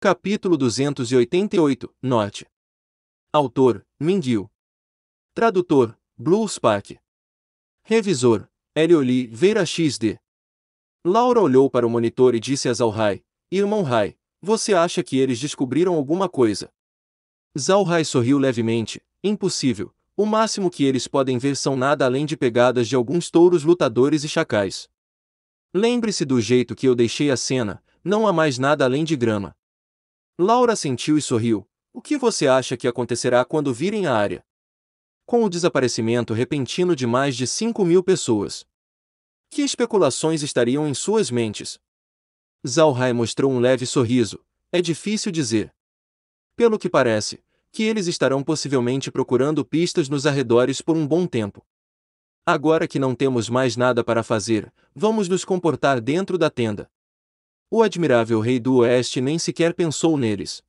Capítulo 288, Norte. Autor, Mingyil. Tradutor, Blue Spark. Revisor, Hélio Oliveira XD. Laura olhou para o monitor e disse a Zalhai: Irmão Hai, você acha que eles descobriram alguma coisa? Zalhai sorriu levemente: impossível, o máximo que eles podem ver são nada além de pegadas de alguns touros lutadores e chacais. Lembre-se do jeito que eu deixei a cena, não há mais nada além de grama. Laura sentiu e sorriu. O que você acha que acontecerá quando virem a área? Com o desaparecimento repentino de mais de 5.000 pessoas. Que especulações estariam em suas mentes? Zalhai mostrou um leve sorriso. É difícil dizer. Pelo que parece, que eles estarão possivelmente procurando pistas nos arredores por um bom tempo. Agora que não temos mais nada para fazer, vamos nos comportar dentro da tenda. O admirável rei do Oeste nem sequer pensou neles.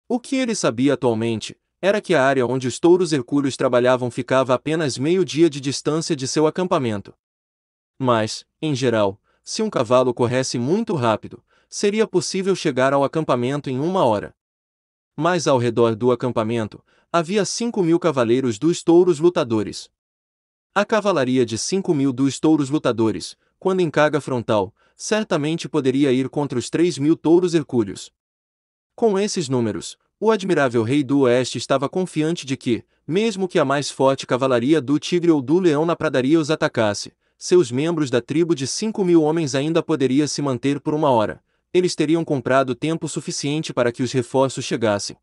O que ele sabia atualmente era que a área onde os touros hercúleos trabalhavam ficava a apenas meio-dia de distância de seu acampamento. Mas, em geral, se um cavalo corresse muito rápido, seria possível chegar ao acampamento em 1 hora. Mas ao redor do acampamento, havia 5.000 cavaleiros dos touros lutadores. A cavalaria de 5.000 dos touros lutadores, quando em carga frontal, certamente poderia ir contra os 3.000 touros hercúleos. Com esses números, o admirável rei do Oeste estava confiante de que, mesmo que a mais forte cavalaria do tigre ou do leão na pradaria os atacasse, seus membros da tribo de 5.000 homens ainda poderia se manter por 1 hora. Eles teriam comprado tempo suficiente para que os reforços chegassem.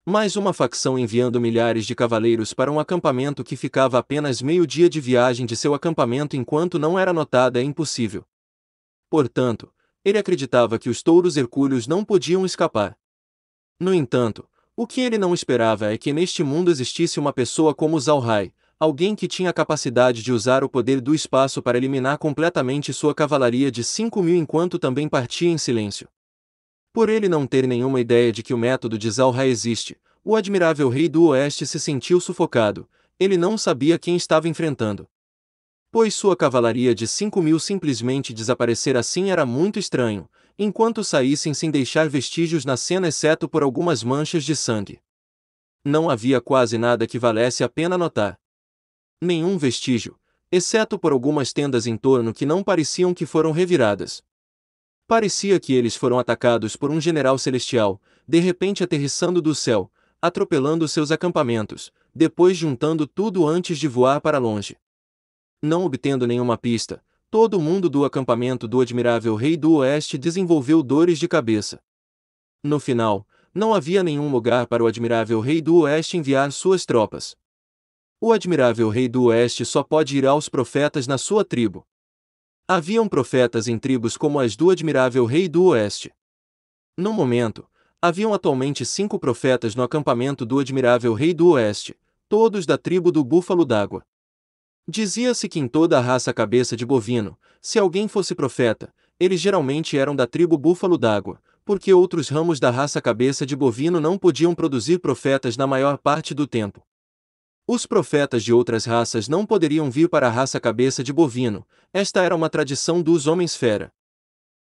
Mais uma facção enviando milhares de cavaleiros para um acampamento que ficava apenas meio-dia de viagem de seu acampamento enquanto não era notada é impossível. Portanto, ele acreditava que os touros hercúleos não podiam escapar. No entanto, o que ele não esperava é que neste mundo existisse uma pessoa como Zalhai, alguém que tinha a capacidade de usar o poder do espaço para eliminar completamente sua cavalaria de 5.000 enquanto também partia em silêncio. Por ele não ter nenhuma ideia de que o método de Zalhai existe, o admirável rei do Oeste se sentiu sufocado. Ele não sabia quem estava enfrentando. Pois sua cavalaria de 5.000 simplesmente desaparecer assim era muito estranho, enquanto saíssem sem deixar vestígios na cena exceto por algumas manchas de sangue. Não havia quase nada que valesse a pena notar. Nenhum vestígio, exceto por algumas tendas em torno que não pareciam que foram reviradas. Parecia que eles foram atacados por um general celestial, de repente aterrissando do céu, atropelando seus acampamentos, depois juntando tudo antes de voar para longe. Não obtendo nenhuma pista, todo o mundo do acampamento do admirável rei do Oeste desenvolveu dores de cabeça. No final, não havia nenhum lugar para o admirável rei do Oeste enviar suas tropas. O admirável rei do Oeste só pode ir aos profetas na sua tribo. Haviam profetas em tribos como as do admirável rei do Oeste. No momento, haviam atualmente 5 profetas no acampamento do admirável rei do Oeste, todos da tribo do búfalo d'água. Dizia-se que em toda a raça cabeça de bovino, se alguém fosse profeta, eles geralmente eram da tribo búfalo d'água, porque outros ramos da raça cabeça de bovino não podiam produzir profetas na maior parte do tempo. Os profetas de outras raças não poderiam vir para a raça cabeça de bovino, esta era uma tradição dos homens-fera.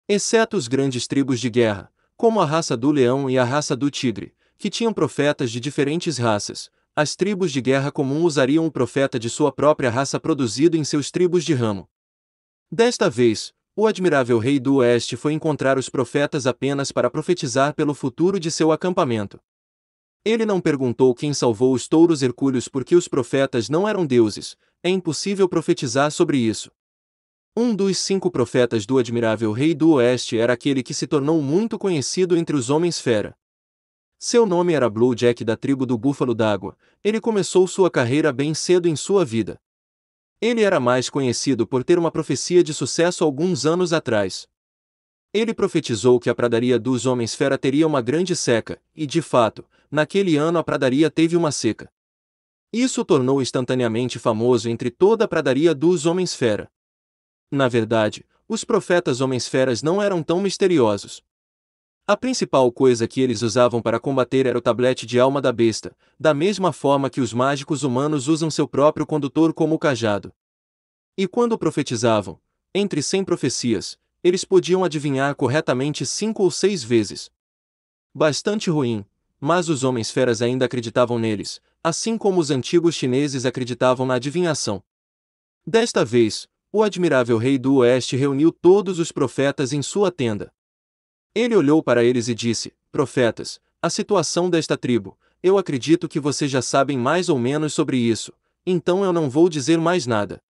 Exceto os grandes tribos de guerra, como a raça do leão e a raça do tigre, que tinham profetas de diferentes raças, as tribos de guerra comum usariam o profeta de sua própria raça produzido em seus tribos de ramo. Desta vez, o admirável rei do Oeste foi encontrar os profetas apenas para profetizar pelo futuro de seu acampamento. Ele não perguntou quem salvou os touros hercúleos porque os profetas não eram deuses, é impossível profetizar sobre isso. Um dos 5 profetas do admirável rei do Oeste era aquele que se tornou muito conhecido entre os homens-fera. Seu nome era Blue Jack da tribo do Búfalo d'Água. Ele começou sua carreira bem cedo em sua vida. Ele era mais conhecido por ter uma profecia de sucesso alguns anos atrás. Ele profetizou que a pradaria dos homens-fera teria uma grande seca, e de fato, naquele ano a pradaria teve uma seca. Isso o tornou instantaneamente famoso entre toda a pradaria dos homens-fera. Na verdade, os profetas homens-feras não eram tão misteriosos. A principal coisa que eles usavam para combater era o tablete de alma da besta, da mesma forma que os mágicos humanos usam seu próprio condutor como o cajado. E quando profetizavam, entre 100 profecias, eles podiam adivinhar corretamente 5 ou 6 vezes. bastante ruim, mas os homens feras ainda acreditavam neles, assim como os antigos chineses acreditavam na adivinhação. Desta vez, o admirável rei do Oeste reuniu todos os profetas em sua tenda. Ele olhou para eles e disse: Profetas, a situação desta tribo, eu acredito que vocês já sabem mais ou menos sobre isso, então eu não vou dizer mais nada.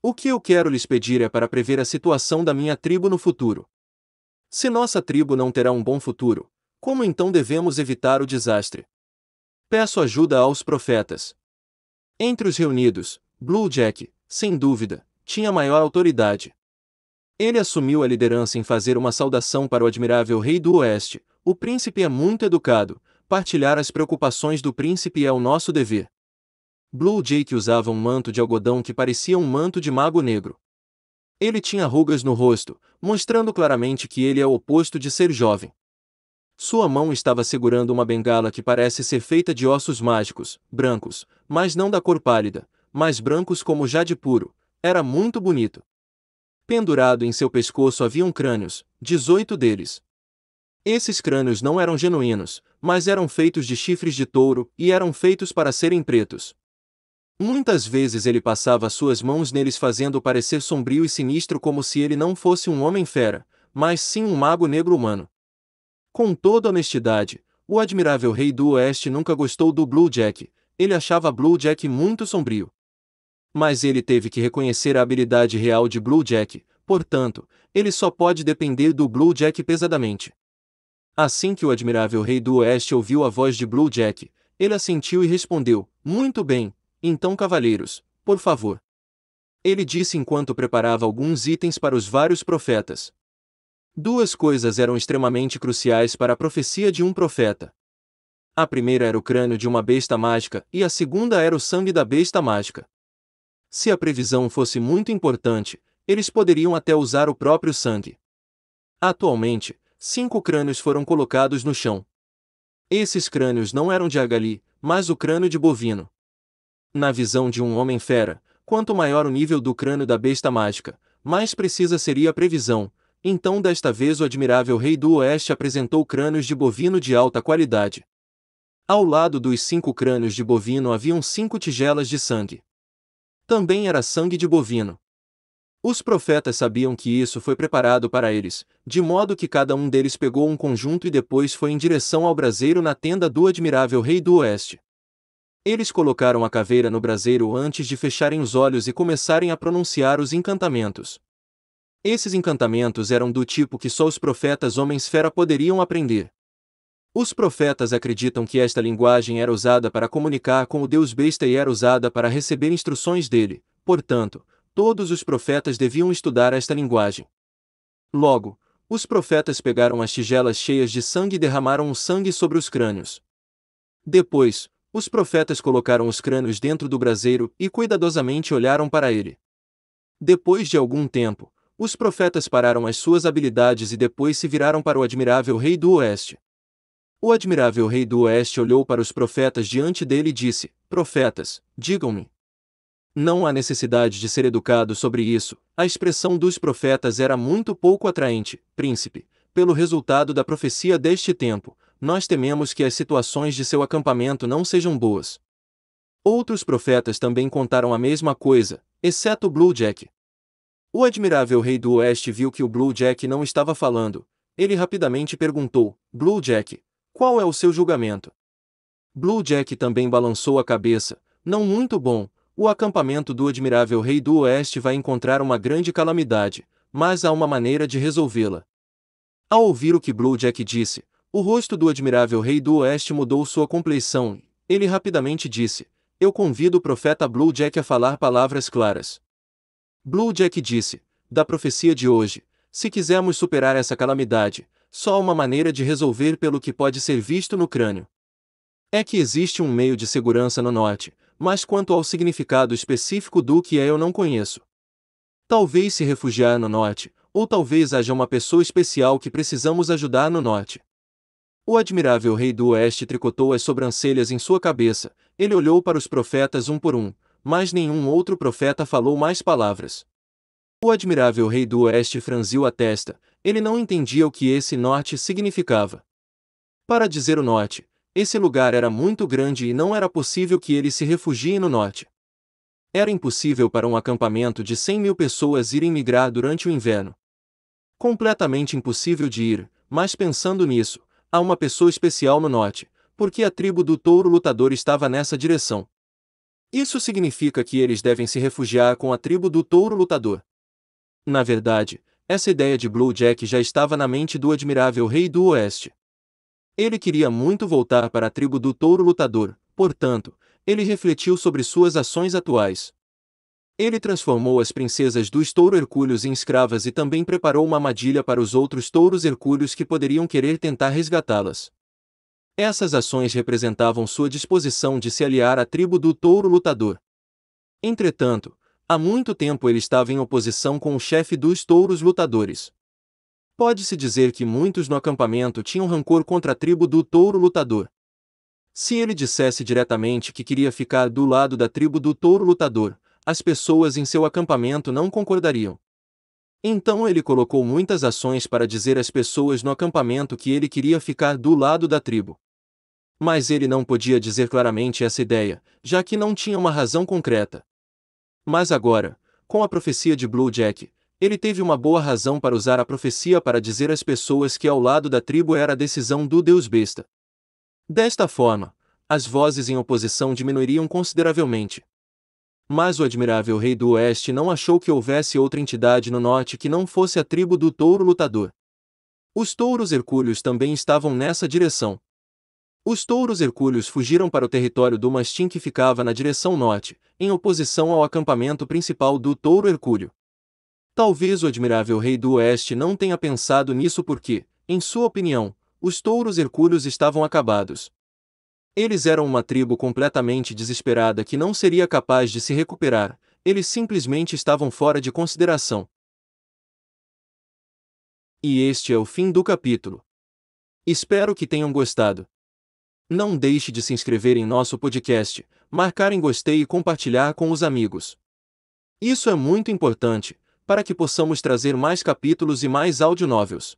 O que eu quero lhes pedir é para prever a situação da minha tribo no futuro. Se nossa tribo não terá um bom futuro, como então devemos evitar o desastre? Peço ajuda aos profetas. Entre os reunidos, Blue Jack, sem dúvida, tinha maior autoridade. Ele assumiu a liderança em fazer uma saudação para o admirável rei do Oeste. O príncipe é muito educado, partilhar as preocupações do príncipe é o nosso dever. Blue Jack usava um manto de algodão que parecia um manto de mago negro. Ele tinha rugas no rosto, mostrando claramente que ele é o oposto de ser jovem. Sua mão estava segurando uma bengala que parece ser feita de ossos mágicos, brancos, mas não da cor pálida, mas brancos como jade puro. Era muito bonito. Pendurado em seu pescoço haviam crânios, 18 deles. Esses crânios não eram genuínos, mas eram feitos de chifres de touro e eram feitos para serem pretos. Muitas vezes ele passava suas mãos neles fazendo parecer sombrio e sinistro como se ele não fosse um homem-fera, mas sim um mago negro humano. Com toda honestidade, o admirável rei do Oeste nunca gostou do Blue Jack, ele achava Blue Jack muito sombrio. Mas ele teve que reconhecer a habilidade real de Blue Jack, portanto, ele só pode depender do Blue Jack pesadamente. Assim que o admirável rei do Oeste ouviu a voz de Blue Jack, ele assentiu e respondeu: Muito bem, então cavalheiros, por favor. Ele disse enquanto preparava alguns itens para os vários profetas. Duas coisas eram extremamente cruciais para a profecia de um profeta. A primeira era o crânio de uma besta mágica e a segunda era o sangue da besta mágica. Se a previsão fosse muito importante, eles poderiam até usar o próprio sangue. Atualmente, 5 crânios foram colocados no chão. Esses crânios não eram de Agali, mas o crânio de bovino. Na visão de um homem-fera, quanto maior o nível do crânio da besta mágica, mais precisa seria a previsão. Então desta vez o admirável rei do Oeste apresentou crânios de bovino de alta qualidade. Ao lado dos 5 crânios de bovino haviam 5 tigelas de sangue. Também era sangue de bovino. Os profetas sabiam que isso foi preparado para eles, de modo que cada um deles pegou um conjunto e depois foi em direção ao braseiro na tenda do admirável rei do Oeste. Eles colocaram a caveira no braseiro antes de fecharem os olhos e começarem a pronunciar os encantamentos. Esses encantamentos eram do tipo que só os profetas homens-fera poderiam aprender. Os profetas acreditam que esta linguagem era usada para comunicar com o Deus besta e era usada para receber instruções dele, portanto, todos os profetas deviam estudar esta linguagem. Logo, os profetas pegaram as tigelas cheias de sangue e derramaram o sangue sobre os crânios. Depois, os profetas colocaram os crânios dentro do braseiro e cuidadosamente olharam para ele. Depois de algum tempo, os profetas pararam as suas habilidades e depois se viraram para o admirável rei do Oeste. O admirável rei do Oeste olhou para os profetas diante dele e disse: Profetas, digam-me. Não há necessidade de ser educado sobre isso, a expressão dos profetas era muito pouco atraente. Príncipe, pelo resultado da profecia deste tempo, nós tememos que as situações de seu acampamento não sejam boas. Outros profetas também contaram a mesma coisa, exceto Blue Jack. O admirável rei do Oeste viu que o Blue Jack não estava falando. Ele rapidamente perguntou: Blue Jack, qual é o seu julgamento? Blue Jack também balançou a cabeça. Não muito bom, o acampamento do admirável rei do Oeste vai encontrar uma grande calamidade, mas há uma maneira de resolvê-la. Ao ouvir o que Blue Jack disse, o rosto do admirável rei do Oeste mudou sua compleição. Ele rapidamente disse: Eu convido o profeta Blue Jack a falar palavras claras. Blue Jack disse: Da profecia de hoje, se quisermos superar essa calamidade, só há uma maneira de resolver pelo que pode ser visto no crânio. É que existe um meio de segurança no norte, mas quanto ao significado específico do que é eu não conheço. Talvez se refugiar no norte, ou talvez haja uma pessoa especial que precisamos ajudar no norte. O admirável rei do Oeste tricotou as sobrancelhas em sua cabeça, ele olhou para os profetas um por um, mas nenhum outro profeta falou mais palavras. O admirável rei do Oeste franziu a testa, ele não entendia o que esse norte significava. Para dizer o norte, esse lugar era muito grande e não era possível que eles se refugiem no norte. Era impossível para um acampamento de 100.000 pessoas irem migrar durante o inverno. Completamente impossível de ir, mas pensando nisso, há uma pessoa especial no norte, porque a tribo do touro lutador estava nessa direção. Isso significa que eles devem se refugiar com a tribo do touro lutador. Na verdade, essa ideia de Blue Jack já estava na mente do admirável rei do oeste. Ele queria muito voltar para a tribo do touro lutador, portanto, ele refletiu sobre suas ações atuais. Ele transformou as princesas dos touro hercúleos em escravas e também preparou uma armadilha para os outros touros hercúleos que poderiam querer tentar resgatá-las. Essas ações representavam sua disposição de se aliar à tribo do touro lutador. Entretanto, há muito tempo ele estava em oposição com o chefe dos touros lutadores. Pode-se dizer que muitos no acampamento tinham rancor contra a tribo do touro lutador. Se ele dissesse diretamente que queria ficar do lado da tribo do touro lutador, as pessoas em seu acampamento não concordariam. Então ele colocou muitas ações para dizer às pessoas no acampamento que ele queria ficar do lado da tribo. Mas ele não podia dizer claramente essa ideia, já que não tinha uma razão concreta. Mas agora, com a profecia de Blue Jack, ele teve uma boa razão para usar a profecia para dizer às pessoas que ao lado da tribo era a decisão do Deus Besta. Desta forma, as vozes em oposição diminuiriam consideravelmente. Mas o admirável rei do oeste não achou que houvesse outra entidade no norte que não fosse a tribo do touro lutador. Os touros hercúleos também estavam nessa direção. Os touros hercúleos fugiram para o território do mastim que ficava na direção norte, em oposição ao acampamento principal do touro hercúleo. Talvez o admirável rei do oeste não tenha pensado nisso porque, em sua opinião, os touros hercúleos estavam acabados. Eles eram uma tribo completamente desesperada que não seria capaz de se recuperar, eles simplesmente estavam fora de consideração. E este é o fim do capítulo. Espero que tenham gostado. Não deixe de se inscrever em nosso podcast, marcar em gostei e compartilhar com os amigos. Isso é muito importante, para que possamos trazer mais capítulos e mais audionovels.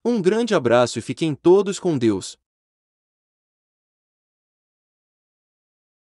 Um grande abraço e fiquem todos com Deus.